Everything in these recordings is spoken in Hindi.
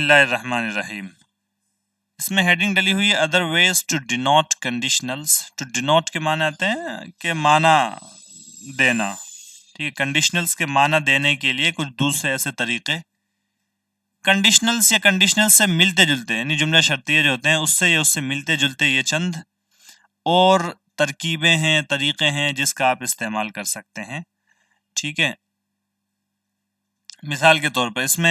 बिस्मिल्लाहिर्रहमानिर्रहीम। इसमें हेडिंग डली हुई है other ways to denote conditionals. To denote के माने आते हैं कि माना देना, ठीक है। कंडीशनल्स के माना देने के लिए कुछ दूसरे ऐसे तरीके, कंडीशनल्स या कंडीशनल्स से मिलते जुलते, यानी जुमला शर्तिये जो होते हैं उससे या उससे मिलते जुलते ये चंद और तरकीबें हैं, तरीके हैं जिसका आप इस्तेमाल कर सकते हैं, ठीक है। मिसाल के तौर पर इसमें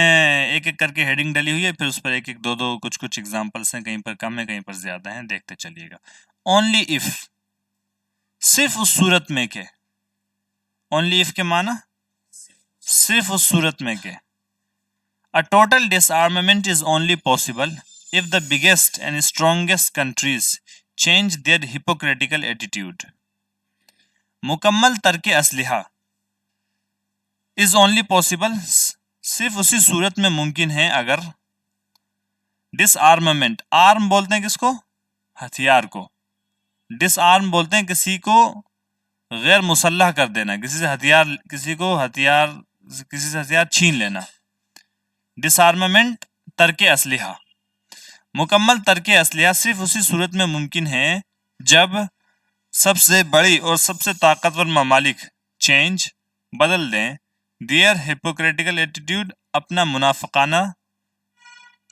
एक एक करके हेडिंग डली हुई है, फिर उस पर एक एक दो दो कुछ कुछ एग्जांपल्स हैं, कहीं पर कम है कहीं पर ज्यादा हैं, देखते चलिएगा। ओनली इफ, सिर्फ उस सूरत में के, ओनली इफ के माना सिर्फ उस सूरत में के, a total disarmament is only possible if the biggest and strongest countries change their hypocritical attitude. मुकम्मल तर्क असलिहा इज ओनली पॉसिबल, सिर्फ उसी सूरत में मुमकिन है अगर डिसआर्मामेंट, आर्म बोलते हैं किसको, हथियार को, डिसआर्म बोलते हैं किसी को गैर मुसल्लह कर देना, किसी से हथियार, किसी से हथियार छीन लेना। डिसआर्मामेंट तर्क असलिहा, मुकम्मल तर्क असलिहा सिर्फ उसी सूरत में मुमकिन है जब सबसे बड़ी और सबसे ताकतवर ममालिक चेंज, बदल दें, दियर हिपोक्रेटिकल एटीट्यूड, अपना मुनाफिकाना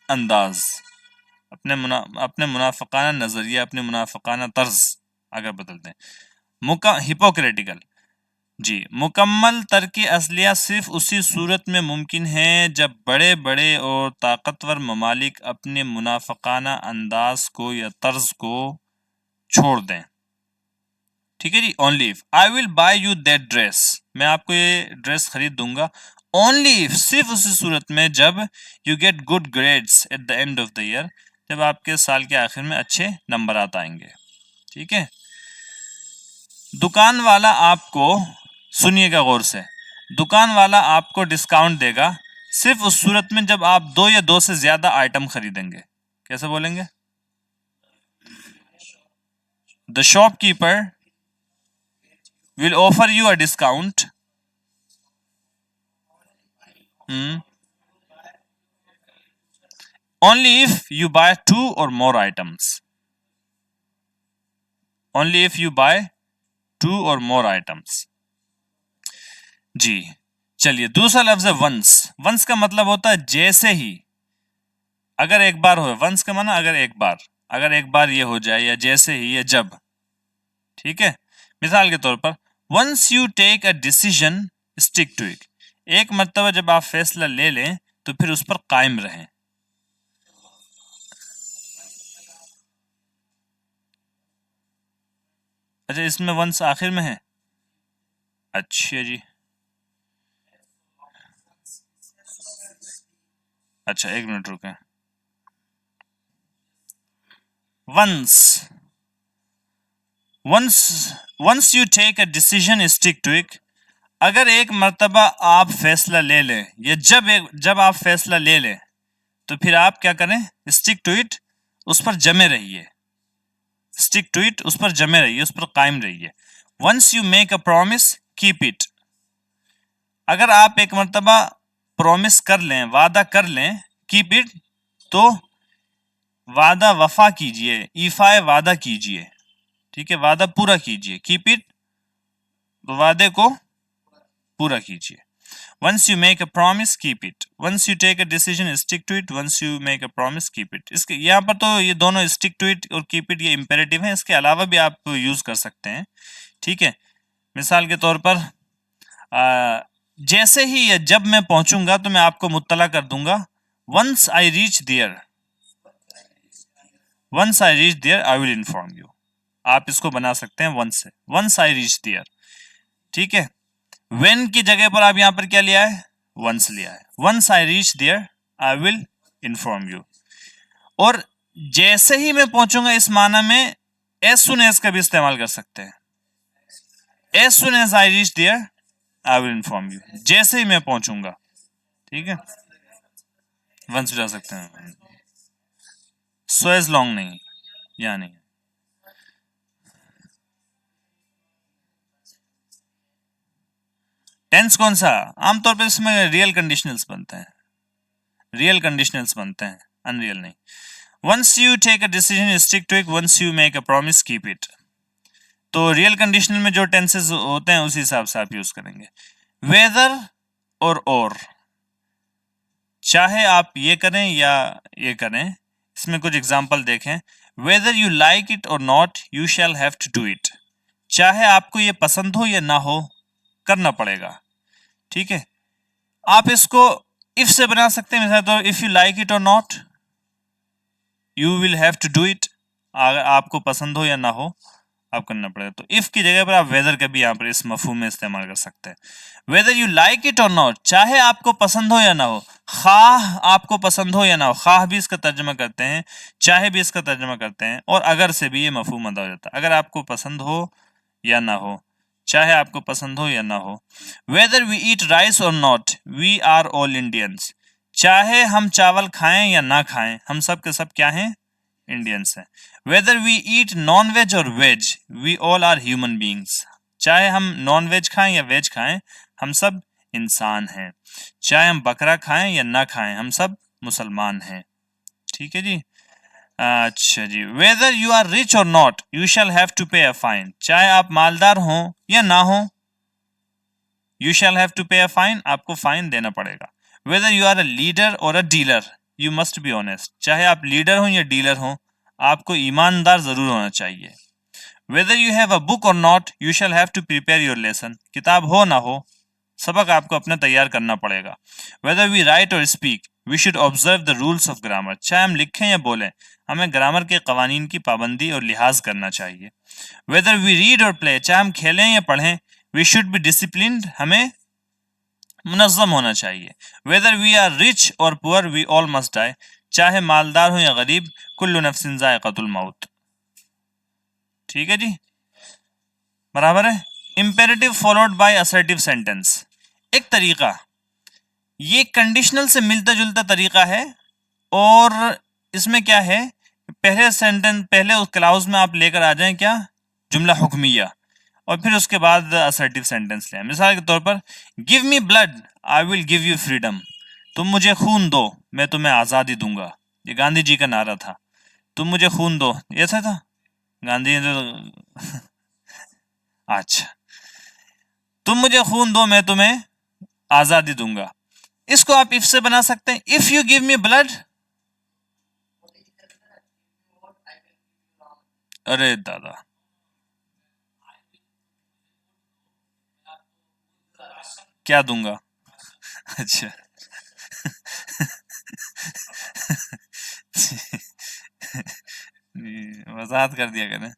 अंदाज, अपने मुनाफिकाना नजरिया, अपने मुनाफिकाना तर्ज अगर बदल दें। हिपोक्रेटिकल जी, मुकम्मल तर्क असलिया सिर्फ उसी सूरत में मुमकिन है जब बड़े बड़े और ताकतवर ममालिक अपने मुनाफिकाना अंदाज को या तर्ज को छोड़ दें, ठीक है जी। Only if I will buy you that dress, मैं आपको ये ड्रेस खरीद दूंगा। ओनली इफ, सिर्फ उसी सूरत में जब you get good grades at the end of the year, जब आपके साल के आखिर में अच्छे नंबर आता आएंगे, ठीक है। दुकान वाला आपको, सुनिएगा गौर से, दुकान वाला आपको डिस्काउंट देगा सिर्फ उस सूरत में जब आप दो या दो से ज्यादा आइटम खरीदेंगे। कैसे बोलेंगे? The shopkeeper will offer you a discount only if you buy two or more items, only if you buy two or more items जी। चलिए दूसरा लफ्ज है वंस। वंस का मतलब होता है जैसे ही, अगर एक बार हो। वंस का माना अगर एक बार, अगर एक बार ये हो जाए, या जैसे ही, या जब, ठीक है। मिसाल के तौर पर once you take a decision stick to it, एक मर्तबा जब आप फैसला ले लें तो फिर उस पर कायम रहें। अच्छा, इसमें वंस आखिर में है, अच्छा जी, अच्छा एक मिनट रुके। Once, once, once you take a decision stick to it, अगर एक मर्तबा आप फैसला ले लें, या जब आप फैसला ले लें तो फिर आप क्या करें? स्टिक टू इट, उस पर जमे रहिए। स्टिक टू इट, उस पर जमे रहिए, उस पर कायम रहिए। Once you make a promise keep it, अगर आप एक मर्तबा प्रॉमिस कर लें, वादा कर लें, कीप इट, तो वादा वफा कीजिए, ईफाए वादा कीजिए, ठीक है, वादा पूरा कीजिए। कीप इट, तो वादे को पूरा कीजिए। Once you make a promise, keep it. Once you take a decision, stick to it. Once you make a promise, keep it. इसके यहाँ पर तो ये दोनों stick to it और keep it ये imperative है, इसके अलावा भी आप यूज कर सकते हैं, ठीक है। मिसाल के तौर पर जैसे ही या जब मैं पहुंचूंगा तो मैं आपको मुत्तला कर दूंगा। Once I reach there, once I reach there, I will inform you. आप इसको बना सकते हैं once से, once I reach there, ठीक है। when की जगह पर आप यहां पर क्या लिया है? once लिया है। once I reach there, I will inform you. और जैसे ही मैं पहुंचूंगा, इस माना में as soon as का भी इस्तेमाल कर सकते हैं। as soon as I reach there, I will inform you. जैसे ही मैं पहुंचूंगा, ठीक है, once भी जा सकते हैं। so as long नहीं, या नहीं। टेंस कौन सा? आमतौर पर इसमें रियल कंडीशनल्स बनते हैं। रियल कंडीशनल्स बनते हैं, अनरियल नहीं। Once you take a decision stick to it, once you make a promise keep it. तो रियल कंडीशनल में जो टेंसेस होते हैं उसी हिसाब से आप यूज करेंगे। वेदर और चाहे आप ये करें या ये करें, इसमें कुछ एग्जाम्पल देखें। Whether you like it or not you shall have to do it. चाहे आपको ये पसंद हो या ना हो, करना पड़ेगा। ठीक है, आप इसको इफ से बना सकते हैं। तो if you like it or not you will have to do it. अगर आपको पसंद हो या ना हो, आप करना पड़ेगा। तो इफ की जगह पर आप वेदर का भी यहाँ पर इस मफहूम में इस्तेमाल कर सकते हैं। Weather you like it or not, चाहे आपको पसंद हो या ना हो, खाह आपको पसंद हो या ना हो, खाह भी इसका तर्जमा करते हैं, चाहे भी इसका तर्जमा करते हैं, और अगर से भी ये मफहूम अदा हो जाता है। अगर आपको पसंद हो या ना हो, चाहे आपको पसंद हो या ना हो। Whether we eat rice or not we are all Indians. चाहे हम चावल खाएं या ना खाएं, हम सब के सब क्या हैं? इंडियंस हैं। Whether we eat non veg और veg we all are human beings. चाहे हम नॉन वेज खाएं या वेज खाएं, हम सब इंसान हैं। चाहे हम बकरा खाएं या ना खाएं, हम सब मुसलमान हैं। ठीक है जी। अच्छा जी। Whether you are rich or not you shall have to pay a fine. चाहे आप मालदार हों या ना हो, you shall have to pay a fine, आपको फाइन देना पड़ेगा। Whether you are a leader और a dealer you must be honest. चाहे आप लीडर हो या डीलर हो, आपको ईमानदार जरूर होना चाहिए। Whether you have a book और not you shall have to prepare your lesson. किताब हो ना हो, सबक आपको अपना तैयार करना पड़ेगा। Whether we write or speak we should observe the rules of grammar. चाहे हम लिखें या बोलें, हमें ग्रामर के कवानीन की पाबंदी और लिहाज करना चाहिए। वेदर वी रीड और प्ले, चाहे हम खेलें या पढ़ें, वी शुड बी डिसिप्लिन्ड, हमें मुनज़्ज़म होना चाहिए। Whether we are rich or poor we all must die. चाहे मालदार हो या गरीब, कुल्लु नफ्सिन ज़ाइक़तुल मौत। ठीक है जी, बराबर है। Imperative followed by assertive sentence, एक तरीका, ये कंडीशनल से मिलता जुलता तरीका है। और इसमें क्या है, पहले सेंटेंस, पहले उस क्लाउज में आप लेकर आ जाएं क्या, जुमला हुक्मिया, और फिर उसके बाद असर्टिव सेंटेंस लें। मिसाल के तौर पर, give me blood I will give you freedom. तुम मुझे खून दो, मैं तुम्हें आज़ादी दूंगा। ये गांधी जी का नारा था, तुम मुझे खून दो, ऐसा था गांधी ने तो अच्छा, तुम मुझे खून दो, मैं तुम्हें आज़ादी दूंगा। इसको आप इफ से बना सकते हैं। If you give me blood, अरे दादा, क्या दूंगा? अच्छा वजाहत कर दिया करें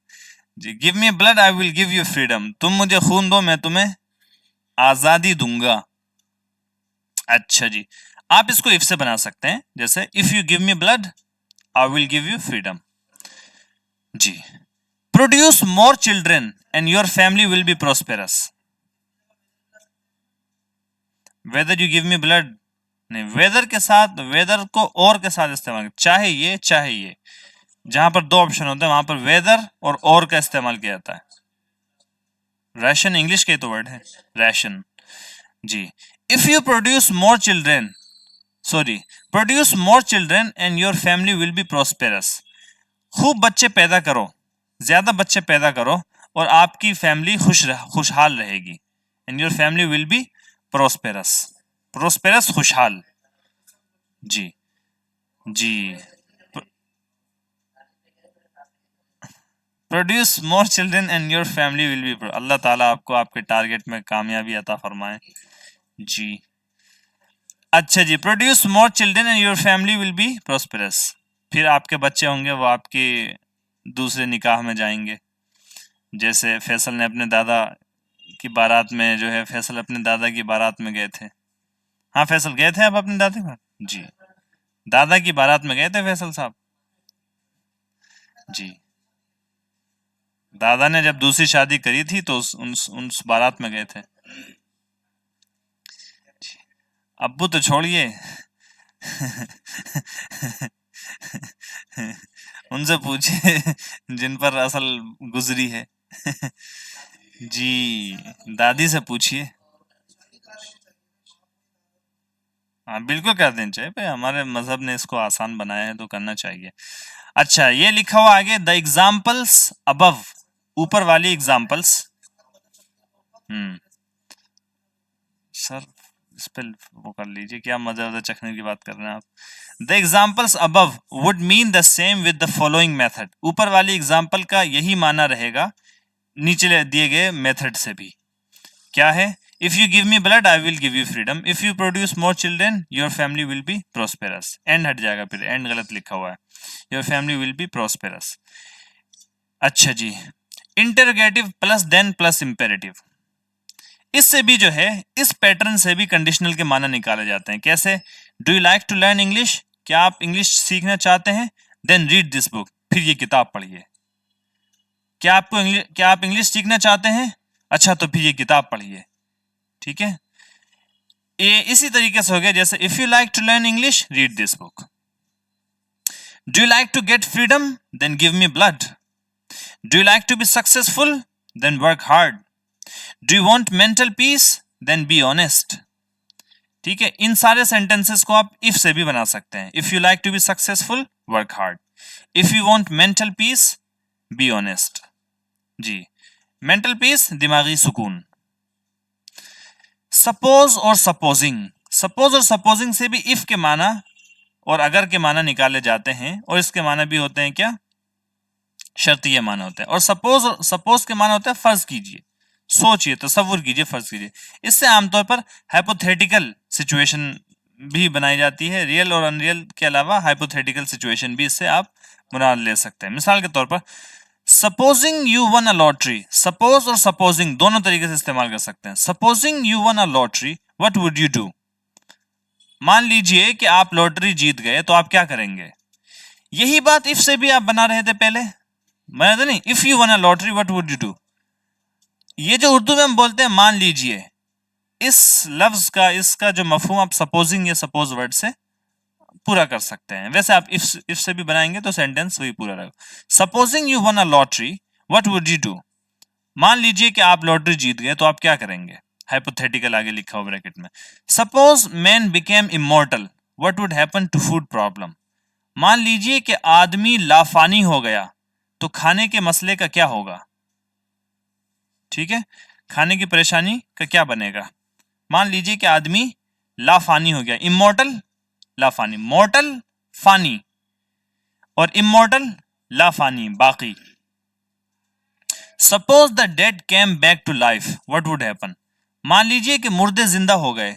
जी। Give me blood I will give you freedom, तुम मुझे खून दो, मैं तुम्हें आजादी दूंगा। अच्छा जी, आप इसको इफ से बना सकते हैं, जैसे if you give me blood I will give you freedom जी। Produce more children and your family will be prosperous. Whether you give me blood नहीं, वेदर के साथ, वेदर को और के साथ इस्तेमाल, चाहे ये चाहे ये, जहां पर दो ऑप्शन होते हैं वहां पर वेदर और का इस्तेमाल किया जाता है। रैशन इंग्लिश के तो वर्ड है, रैशन जी। If you produce more children, sorry, produce more children and your family will be prosperous. खूब बच्चे पैदा करो, ज्यादा बच्चे पैदा करो, और आपकी फैमिली खुशहाल रहेगी। And your family will be prosperous, prosperous खुशहाल जी। जी, produce more children and your family will be, Allah Taala आपको आपके टारगेट में कामयाबी अता फरमाए जी। अच्छा जी, produce more children and your family will be prosperous. फिर आपके बच्चे होंगे, वो आपके दूसरे निकाह में जाएंगे। जैसे फैसल ने अपने दादा की बारात में, जो है फैसल अपने दादा की बारात में गए थे। हाँ फैसल, गए थे आप अपने दादा के जी, दादा की बारात में गए थे फैसल साहब जी। दादा ने जब दूसरी शादी करी थी तो उस बारात में गए थे। अब्बू तो छोड़िए उनसे पूछिए जिन पर असल गुजरी है जी, दादी से पूछिए। हाँ बिल्कुल कर देनी चाहिए भाई, हमारे मजहब ने इसको आसान बनाया है तो करना चाहिए। अच्छा ये लिखा हुआ आगे, द एग्जाम्पल्स अबव, ऊपर वाली एग्जाम्पल्स। हम्म सर इस पे वो कर लीजिए, क्या मजा वजा चखने की बात कर रहे हैं आप। The examples above would mean the same with the following method, ऊपर वाली एग्जाम्पल का यही माना रहेगा नीचे दिए गए मेथड से भी। क्या है? If you give me blood I will give you freedom, if you produce more children your family will be prosperous. And हट जाएगा, फिर एंड गलत लिखा हुआ है, your family will be prosperous. अच्छा जी, interrogative plus then plus imperative, इससे भी जो है इस पैटर्न से भी कंडीशनल के माना निकाले जाते हैं। कैसे? Do you like to learn English, क्या आप इंग्लिश सीखना चाहते हैं? देन रीड दिस बुक, फिर ये किताब पढ़िए। क्या आप इंग्लिश सीखना चाहते हैं? अच्छा तो फिर ये किताब पढ़िए। ठीक है, ये इसी तरीके से हो गया जैसे if you like to learn English read this book. Do you like to get freedom, then give me blood. Do you like to be successful, then work hard. Do you want mental peace, then be honest. ठीक है, इन सारे सेंटेंसेस को आप इफ से भी बना सकते हैं। If you like to be successful work hard, if you want mental peace be honest. जी, मेंटल पीस दिमागी सुकून। सपोज और सपोजिंग, सपोज और सपोजिंग से भी इफ के माना और अगर के माना निकाले जाते हैं, और इसके माना भी होते हैं क्या? शर्तीय माना होते हैं। और सपोज के माना होता है फर्ज कीजिए, सोचिए, तसव्वुर कीजिए, फर्ज कीजिए। इससे आमतौर पर हाइपोथेटिकल सिचुएशन भी बनाई जाती है। रियल और अनरियल के अलावा हाइपोथेटिकल सिचुएशन भी इससे आप मुराद ले सकते हैं। मिसाल के तौर पर supposing you one a lottery, suppose और सपोजिंग दोनों तरीके से इस्तेमाल कर सकते हैं। Supposing you one a lottery what would you do, मान लीजिए कि आप लॉटरी जीत गए तो आप क्या करेंगे? यही बात इफ से भी आप बना रहे थे पहले, मैं तो नहीं, if you one a lottery what would you do. ये जो उर्दू में हम बोलते हैं मान लीजिए, इस लफ्ज का इसका जो मफहूम आप सपोजिंग या सपोज वर्ड से पूरा कर सकते हैं। वैसे आप इफ से भी बनाएंगे तो सेंटेंस वही पूरा रहेगा। Supposing you one a lottery what would you do, मान लीजिए कि आप लॉटरी जीत गए तो आप क्या करेंगे? हाइपोथेटिकल आगे लिखा हुआ ब्रैकेट में। Suppose man became immortal what would happen to food problem, मान लीजिए कि आदमी लाफानी हो गया तो खाने के मसले का क्या होगा? ठीक है, खाने की परेशानी का क्या बनेगा? मान लीजिए कि आदमी लाफानी हो गया, इमॉर्टल लाफानी, मॉर्टल फानी, और इमॉर्टल लाफानी बाकी। Suppose the dead came back to life what would happen, मान लीजिए कि मुर्दे जिंदा हो गए,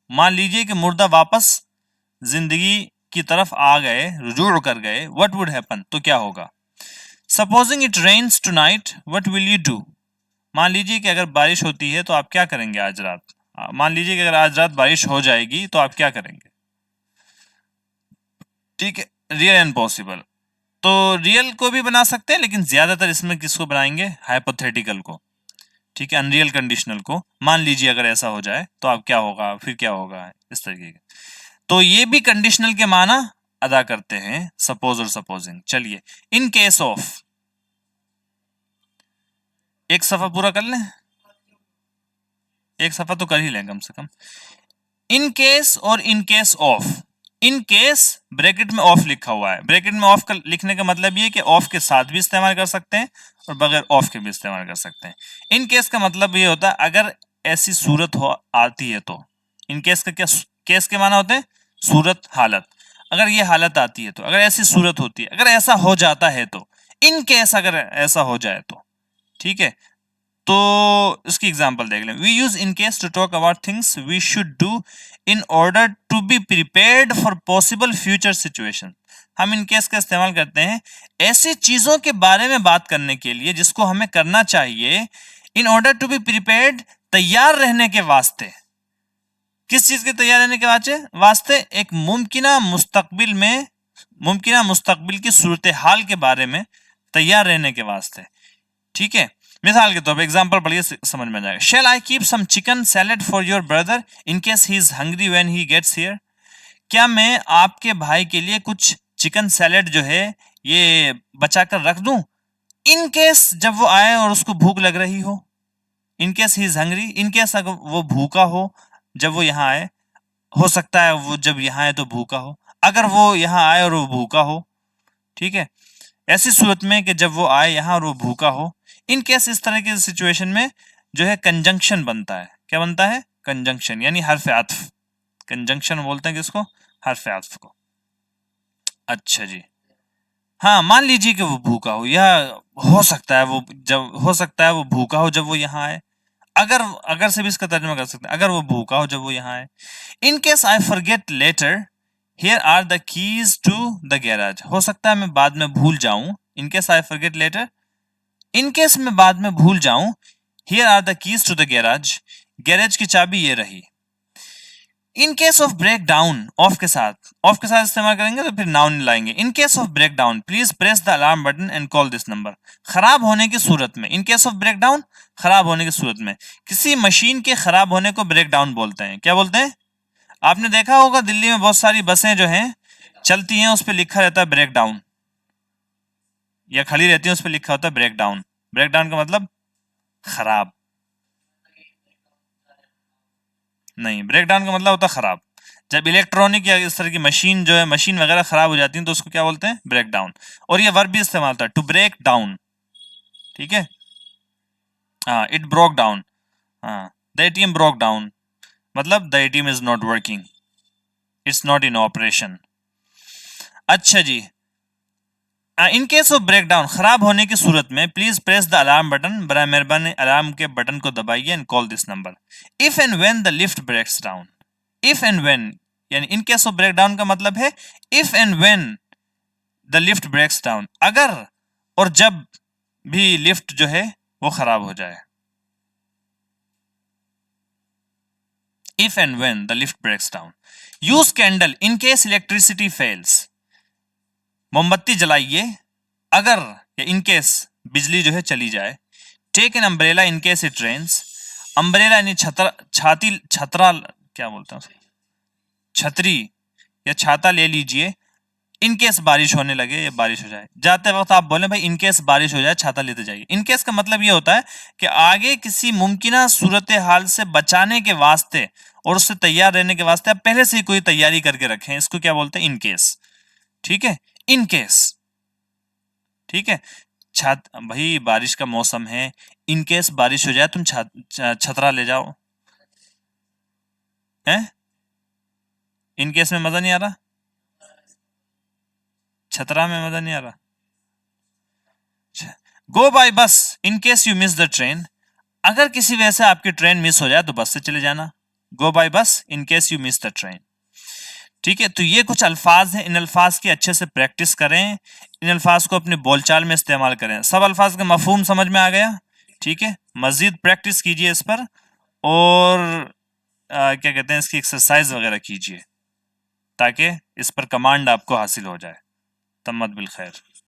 मान लीजिए कि मुर्दा वापस जिंदगी की तरफ आ गए, रुजू कर गए, व्हाट वुड हैपन तो क्या होगा? Supposing it rains tonight what will you do, मान लीजिए कि अगर बारिश होती है तो आप क्या करेंगे आज रात? मान लीजिए कि अगर आज रात बारिश हो जाएगी तो आप क्या करेंगे? ठीक है, रियल एंड पॉसिबल, तो रियल को भी बना सकते हैं लेकिन ज्यादातर इसमें किसको बनाएंगे? हाइपोथेटिकल को। ठीक है, अनरियल कंडीशनल को। मान लीजिए अगर ऐसा हो जाए तो आप क्या होगा, फिर क्या होगा, इस तरीके के। तो ये भी कंडीशनल के माना अदा करते हैं, सपोज और सपोजिंग। चलिए, इन केस ऑफ, एक सफा पूरा कर लें, एक सफा तो कर ही लें कम से कम। इन केस और इन case of, in case bracket में ऑफ लिखा हुआ है, ब्रैकेट में ऑफ लिखने का मतलब ये कि ऑफ के साथ भी इस्तेमाल कर सकते हैं और बगैर ऑफ के भी इस्तेमाल कर सकते हैं। इन केस का मतलब ये होता है अगर ऐसी सूरत हो आती है तो। इन केस का क्या, केस के माना होते हैं सूरत, हालत। अगर ये हालत आती है तो, अगर ऐसी सूरत होती है, अगर ऐसा हो जाता है तो, इन केस अगर ऐसा हो जाए तो। ठीक है, तो इसकी एग्जांपल देख लें। We use in case to talk about things we should do in order to be prepared for possible future situation. हम इन केस का इस्तेमाल करते हैं ऐसी चीजों के बारे में बात करने के लिए जिसको हमें करना चाहिए, in order to be prepared तैयार रहने के वास्ते। किस चीज के तैयार रहने के वास्ते? एक मुमकिना मुस्तकबिल की सूरत हाल के बारे में तैयार रहने के वास्ते। ठीक है, मिसाल के तौर पर एग्जांपल पढ़िए, समझ में जाएगा। Shall I keep some chicken salad for your brother in case he is hungry when he gets here, क्या मैं आपके भाई के लिए कुछ चिकन सैलेड जो है ये बचा कर रख दूं इन केस जब वो आए और उसको भूख लग रही हो। इन case he is hungry, in case अगर वो भूखा हो जब वो यहाँ आए, हो सकता है वो जब यहाँ आए तो भूखा हो, अगर वो यहाँ आए और वो भूखा हो, ठीक है, ऐसी सूरत में कि जब वो आए यहाँ और वो भूखा हो, इन केस इस तरह की सिचुएशन में जो है कंजंक्शन बनता है। क्या बनता है? कंजंक्शन, यानी हर्फ आत्फ। कंजंक्शन बोलते हैं किसको? हर्फ आत्फ को। अच्छा जी, हाँ मान लीजिए कि वो भूखा हो, या हो सकता है वो जब हो सकता है वो भूखा हो जब वो यहाँ आए, अगर अगर से भी इसका तर्जुमा कर सकते हैं, अगर वो भूखा हो जब वो यहाँ आए। In case I forget later, here are the keys to the garage. हो सकता है मैं बाद में भूल जाऊं। In case I forget later, in case मैं बाद में भूल जाऊं, here are the keys to the garage, garage की चाबी ये रही। In case of break down, of के साथ इस्तेमाल करेंगे तो फिर नाउन लाएंगे। In case of break down please press the alarm button and call this number. खराब होने की सूरत में, in case of break down, खराब होने की सूरत में, किसी मशीन के खराब होने को ब्रेक डाउन बोलते हैं। क्या बोलते हैं? आपने देखा होगा दिल्ली में बहुत सारी बसें जो हैं चलती हैं, उस पर लिखा रहता है ब्रेक डाउन, या खड़ी रहती है उस पर लिखा होता है ब्रेक डाउन। ब्रेक डाउन का मतलब खराब नहीं, ब्रेक डाउन का मतलब होता है खराब। जब इलेक्ट्रॉनिक या इस तरह की मशीन जो है, मशीन वगैरह खराब हो जाती है तो उसको क्या बोलते हैं? Break down. और ये वर्ब भी इस्तेमाल होता है, टू ब्रेक डाउन, ठीक है। हाँ, इट ब्रोक डाउन, हाँ, द एटीएम ब्रोक डाउन, मतलब the ATM is not working, it's not in operation. अच्छा जी, in case of break down, खराब होने की सूरत में, please press the alarm button, बराए मेहरबानी अलार्म के बटन को दबाइए, and call this number. If and when the lift breaks down, if and when, यानी in case of break down का मतलब है if and when the lift breaks down, अगर और जब भी लिफ्ट जो है वो खराब हो जाए। If and when the lift breaks down. Use candle in case electricity fails, मोमबत्ती जलाइए अगर या इन केस बिजली जो है चली जाए। Take an umbrella in case it rains, umbrella यानी छतरा, क्या बोलते हैं उसको, छतरी या छाता ले लीजिए इन केस बारिश होने लगे या बारिश हो जाए। जाते वक्त आप बोले भाई इन केस बारिश हो जाए छाता लेते जाइए। इन केस का मतलब ये होता है कि आगे किसी मुमकिन सूरत हाल से बचाने के वास्ते और उससे तैयार रहने के वास्ते आप पहले से ही कोई तैयारी करके रखें, इसको क्या बोलते हैं? इन केस, ठीक है, इन केस, ठीक है। भाई बारिश का मौसम है, इन केस बारिश हो जाए तुम छतरा ले जाओ, हैं? इन केस में मजा नहीं आ रहा, छतरा में मजा नहीं आ रहा। गो बाय बस in case you miss the train, अगर किसी वजह से आपकी ट्रेन मिस हो जाए तो बस से चले जाना। गो बाय बस in case you miss the train, ठीक है। तो ये कुछ अल्फाज हैं, इन अल्फाज की अच्छे से प्रैक्टिस करें, इन अल्फाज को अपनी बोलचाल में इस्तेमाल करें। सब अल्फाज का मफहूम समझ में आ गया? ठीक है, मजीद प्रैक्टिस कीजिए इस पर, और क्या कहते हैं, इसकी एक्सरसाइज वगैरह कीजिए ताकि इस पर कमांड आपको हासिल हो जाए। तम्मत बिल खैर।